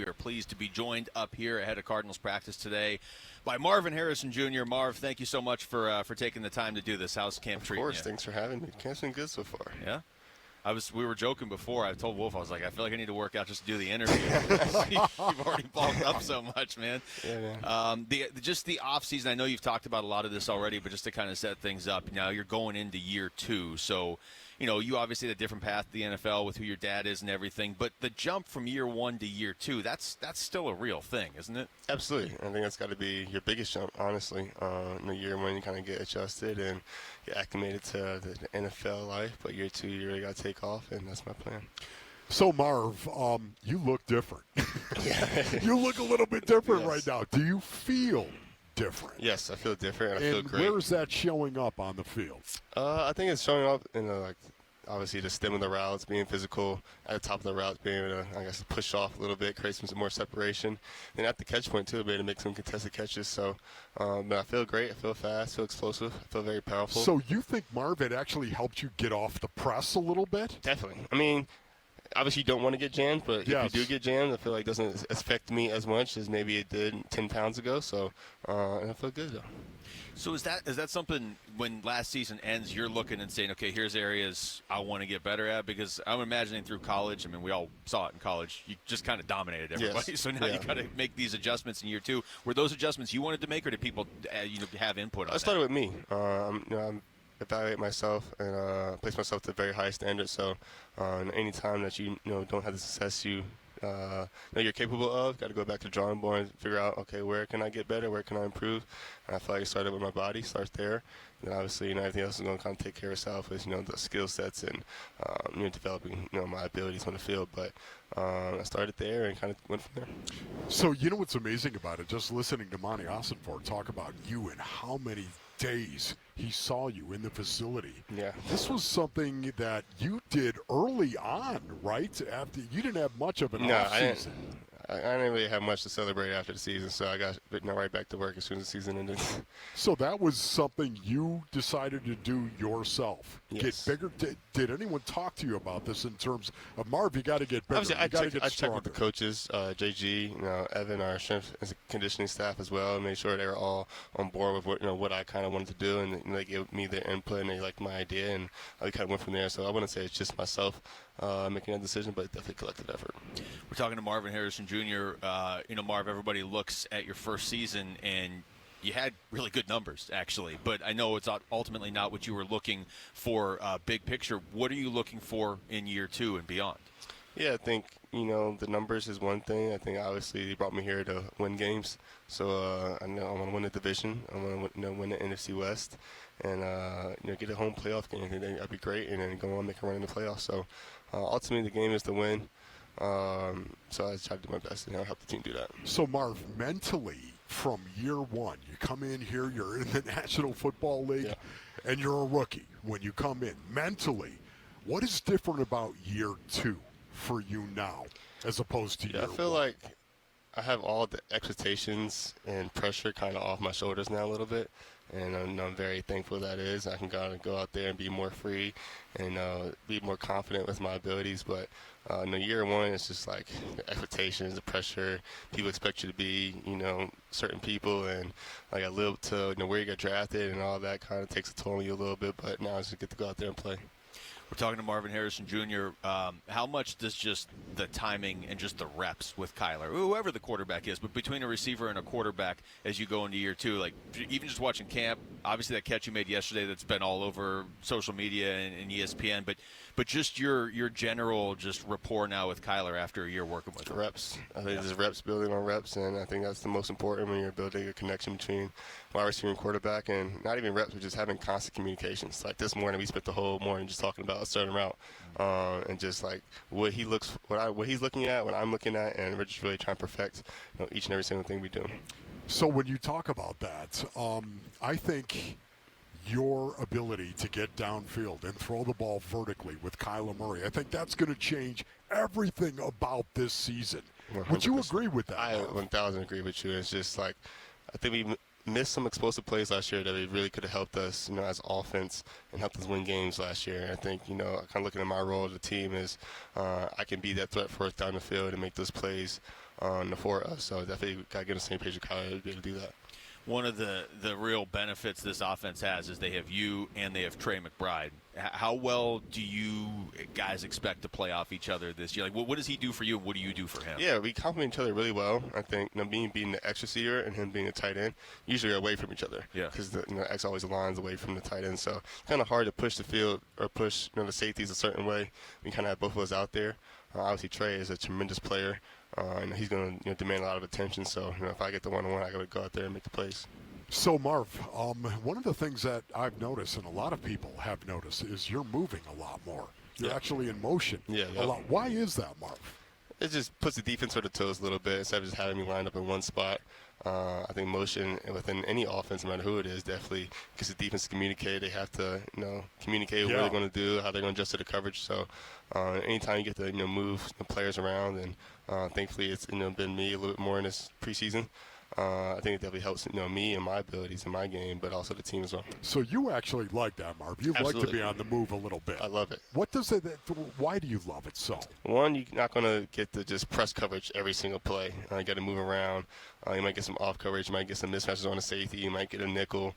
We are pleased to be joined up here ahead of Cardinals practice today by Marvin Harrison Jr. Marv, thank you so much for taking the time to do this. How's camp treating you? Of course, thanks for having me. Camp's been good so far. Yeah? We were joking before. I told Wolf, I was like, I feel like I need to work out just to do the interview. You've already bulked up so much, man. Yeah, man. Just the offseason, I know you've talked about a lot of this already, but just to kind of set things up, now you're going into year 2. So, you obviously had a different path to the NFL with who your dad is and everything, but the jump from year 1 to year 2, that's still a real thing, isn't it? Absolutely. I think that's got to be your biggest jump, honestly. In the year 1, you kind of get adjusted and get acclimated to the NFL life, but year 2, you really got to take off, and that's my plan. So, Marv, you look different. Yeah. You look a little bit different Yes. right now. Do you feel different? Yes, I feel different. I and feel great. where is that showing up on the field? I think it's showing up in obviously the stem of the routes, being physical at the top of the routes, being able to, push off a little bit, create some more separation. And at the catch point, too, being able to make some contested catches. So, but I feel great. I feel fast, I feel explosive, I feel very powerful. So you think, Marv, it actually helped you get off the press a little bit? Definitely. I mean, obviously you don't want to get jammed, but Yes. if you do get jammed, I feel like it doesn't affect me as much as maybe it did 10 pounds ago. So, and I feel good, though. So is that something when last season ends, you're looking and saying, okay, here's areas I want to get better at? Because I'm imagining through college, I mean, we all saw it in college, you just kind of dominated everybody. Yes. So now you got to make these adjustments in year 2. Were those adjustments you wanted to make, or did people have input on that? I started with me. I'm evaluate myself and place myself to the very high standard. So any time that you don't have the success you know you're capable of, got to go back to the drawing board and figure out, okay, where can I get better, where can I improve? And I feel like it started with my body, starts there. And obviously, everything else is going to kind of take care of itself with, the skill sets and, developing, my abilities on the field. But I started there and kind of went from there. So what's amazing about it, just listening to Monty Ossenfort talk about you and how many days he saw you in the facility. Yeah. This was something that you did early on, right? After you didn't have much of an offseason. I didn't really have much to celebrate after the season, so I got right back to work as soon as the season ended. So that was something you decided to do yourself. Yes. Get bigger. Did anyone talk to you about this in terms of, Marv, you got to get bigger, Obviously, you I checked with the coaches, JG, Evan, our strength and conditioning staff as well, and made sure they were all on board with what I kind of wanted to do, and they gave me their input, and they liked my idea, and I kind of went from there. So I wouldn't say it's just myself making that decision, but definitely collective effort. We're talking to Marvin Harrison Jr. Marv, everybody looks at your first season, and you had really good numbers, actually. But I know it's ultimately not what you were looking for big picture. What are you looking for in year 2 and beyond? Yeah, I think, the numbers is one thing. I think, obviously, they brought me here to win games. So, I know I want to win the division. I want to win the NFC West and, get a home playoff game. I think that'd be great, and then go on and make a run in the playoffs. So, ultimately, the game is to win. So I try to do my best and help the team do that. So, Marv, mentally, from year 1, you come in here, you're in the National Football League, and you're a rookie when you come in. Mentally, what is different about year 2 for you now as opposed to year 1? I feel like I have all the expectations and pressure kind of off my shoulders now a little bit. And I'm very thankful that is. I can go out there and be more free and be more confident with my abilities. But year 1, it's just like the expectations, the pressure. People expect you to be, certain people. And like I live to where you got drafted and all that kind of takes a toll on you a little bit. But now I just get to go out there and play. We're talking to Marvin Harrison Jr. How much does just the timing and just the reps with Kyler, whoever the quarterback is, but between a receiver and a quarterback as you go into year 2, like even just watching camp, obviously that catch you made yesterday that's been all over social media and ESPN, but just your general just rapport now with Kyler after a year working with him. Reps. I think there's reps building on reps, and I think that's the most important when you're building a connection between wide receiver and quarterback, and not even reps, but just having constant communications. Like this morning, we spent the whole morning just talking about a certain route, and just like what he's looking at, what I'm looking at, and we're just really trying to perfect each and every single thing we do. So when you talk about that, I think your ability to get downfield and throw the ball vertically with Kyler Murray, I think that's going to change everything about this season. 100%. Would you agree with that? I 1,000 agree with you. It's just like I think we missed some explosive plays last year that really could have helped us, as offense and helped us win games last year. I think, kind of looking at my role as a team is I can be that threat for us down the field and make those plays for us. So definitely got to get on the same page with Kyler to be able to do that. One of the real benefits this offense has is they have you and they have Trey McBride. How well do you guys expect to play off each other this year? Like, what does he do for you, and what do you do for him? Yeah, we complement each other really well. I think me being the X receiver and him being a tight end usually are away from each other. Yeah. Because the X always aligns away from the tight end. So kind of hard to push the field or push the safeties a certain way. We kind of have both of us out there. Obviously, Trey is a tremendous player, and he's going to demand a lot of attention. So if I get the one-on-one, I got to go out there and make the plays. So, Marv, one of the things that I've noticed, and a lot of people have noticed, is you're moving a lot more. You're actually in motion a lot. Why is that, Marv? It just puts the defense on the toes a little bit instead of just having me lined up in one spot. I think motion within any offense, no matter who it is, definitely gets the defense to communicate. They have to, communicate what they're going to do, how they're going to adjust to the coverage. So, anytime you get to, move the players around, and thankfully it's, been me a little bit more in this preseason. I think it definitely helps, me and my abilities in my game, but also the team as well. So you actually like that, Marv. You like to be on the move a little bit. I love it. What does it? Why do you love it so? One, you're not going to get to just press coverage every single play. You got to move around. You might get some off coverage. You might get some mismatches on a safety. You might get a nickel.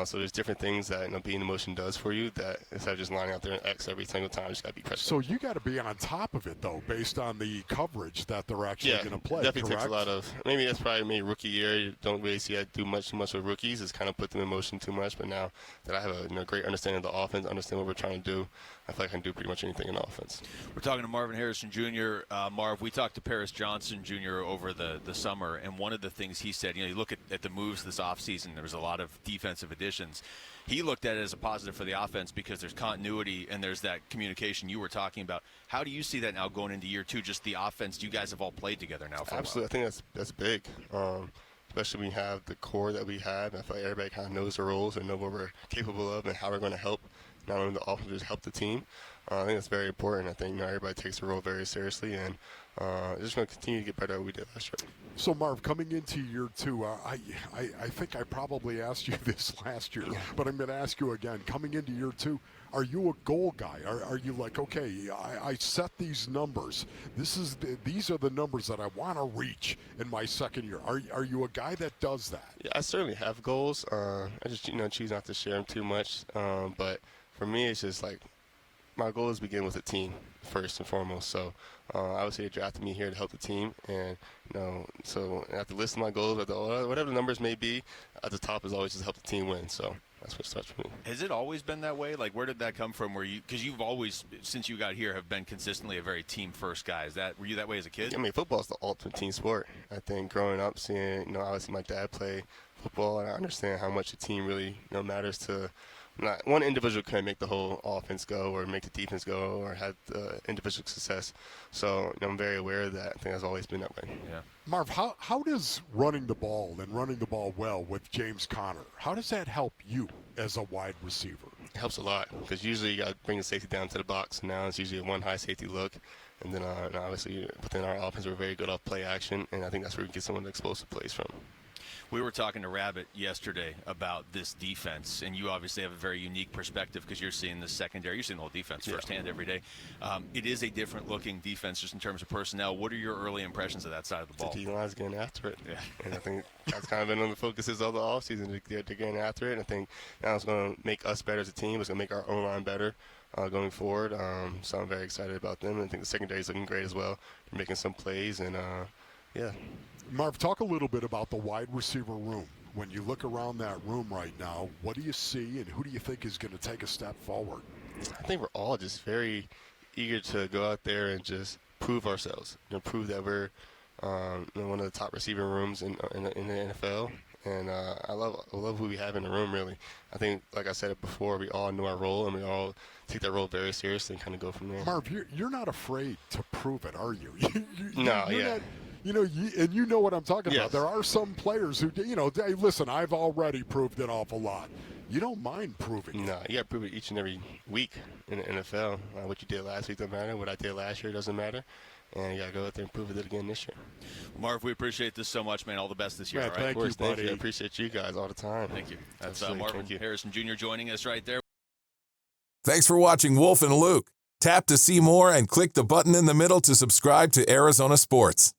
So there's different things that being in motion does for you that instead of just lining out there in X every single time, you just got to be pressed. So you got to be on top of it, though, based on the coverage that they're actually going to play. Definitely correct? Takes a lot of. Maybe that's probably me rookie year. You don't really see I do much with rookies. It's kind of put them in motion too much. But now that I have a great understanding of the offense, understand what we're trying to do, I feel like I can do pretty much anything in the offense. We're talking to Marvin Harrison Jr. Marv, we talked to Paris Johnson Jr. over the summer, and one of the things he said, you look at the moves this offseason, there was a lot of defensive additions. He looked at it as a positive for the offense because there's continuity and there's that communication you were talking about. How do you see that now going into year two, just the offense? You guys have all played together now for Absolutely. I think that's big, especially when we have the core that we have. I feel like everybody kind of knows their roles and know what we're capable of and how we're going to help not only the offense, but help the team. I think that's very important. I think everybody takes the role very seriously, and just going to continue to get better at what we did last year. So, Marv, coming into year two, I think I probably asked you this last year, but I'm going to ask you again. Coming into year two, are you a goal guy? Are you like, okay, I set these numbers. These are the numbers that I want to reach in my second year. Are you a guy that does that? Yeah, I certainly have goals. I just choose not to share them too much. But for me, it's just like my goal is to begin with the team first and foremost. So obviously they drafted me here to help the team, and so at the list of my goals, whatever the numbers may be, at the top is always just help the team win. So that's what starts for me. Has it always been that way? Like, where did that come from? Because you've always, since you got here, have been consistently a very team-first guy. Were you that way as a kid? I mean, football is the ultimate team sport. I think growing up, seeing obviously my dad play football, and I understand how much a team really matters to. Not one individual can make the whole offense go or make the defense go or have individual success. So I'm very aware of that. I think that's always been that way. Yeah. Marv, how does running the ball and running the ball well with James Conner, how does that help you as a wide receiver? It helps a lot because usually you got to bring the safety down to the box. And now it's usually a one high safety look. And then obviously within our offense, we're very good off play action. And I think that's where we can get some of the explosive plays from. We were talking to Rabbit yesterday about this defense, and you obviously have a very unique perspective because you're seeing the secondary. You're seeing the whole defense firsthand every day. It is a different-looking defense just in terms of personnel. What are your early impressions of that side of the ball? The D-line's getting after it. Yeah. And I think that's kind of been on the focuses of the offseason. They're getting after it, and I think now it's going to make us better as a team. It's going to make our own line better going forward. So I'm very excited about them. And I think the secondary is looking great as well. They're making some plays, and yeah. Marv, talk a little bit about the wide receiver room. When you look around that room right now, what do you see and who do you think is going to take a step forward? I think we're all just very eager to go out there and just prove ourselves, prove that we're one of the top receiving rooms in the NFL. And I love who we have in the room, really. I think, like I said it before, we all know our role, and we all take that role very seriously and kind of go from there. Marv, you're not afraid to prove it, are you? No, yeah. And you know what I'm talking about. There are some players who, hey, listen, I've already proved an awful lot. You don't mind proving it. No, you got to prove it each and every week in the NFL. What you did last week doesn't matter. What I did last year doesn't matter. And you got to go out there and prove it again this year. Marv, we appreciate this so much, man. All the best this year. Man, all right? thank you, buddy. Thank you. I appreciate you guys all the time. Thank you. That's Marvin Harrison Jr. joining us right there. Thanks for watching Wolf and Luke. Tap to see more and click the button in the middle to subscribe to Arizona Sports.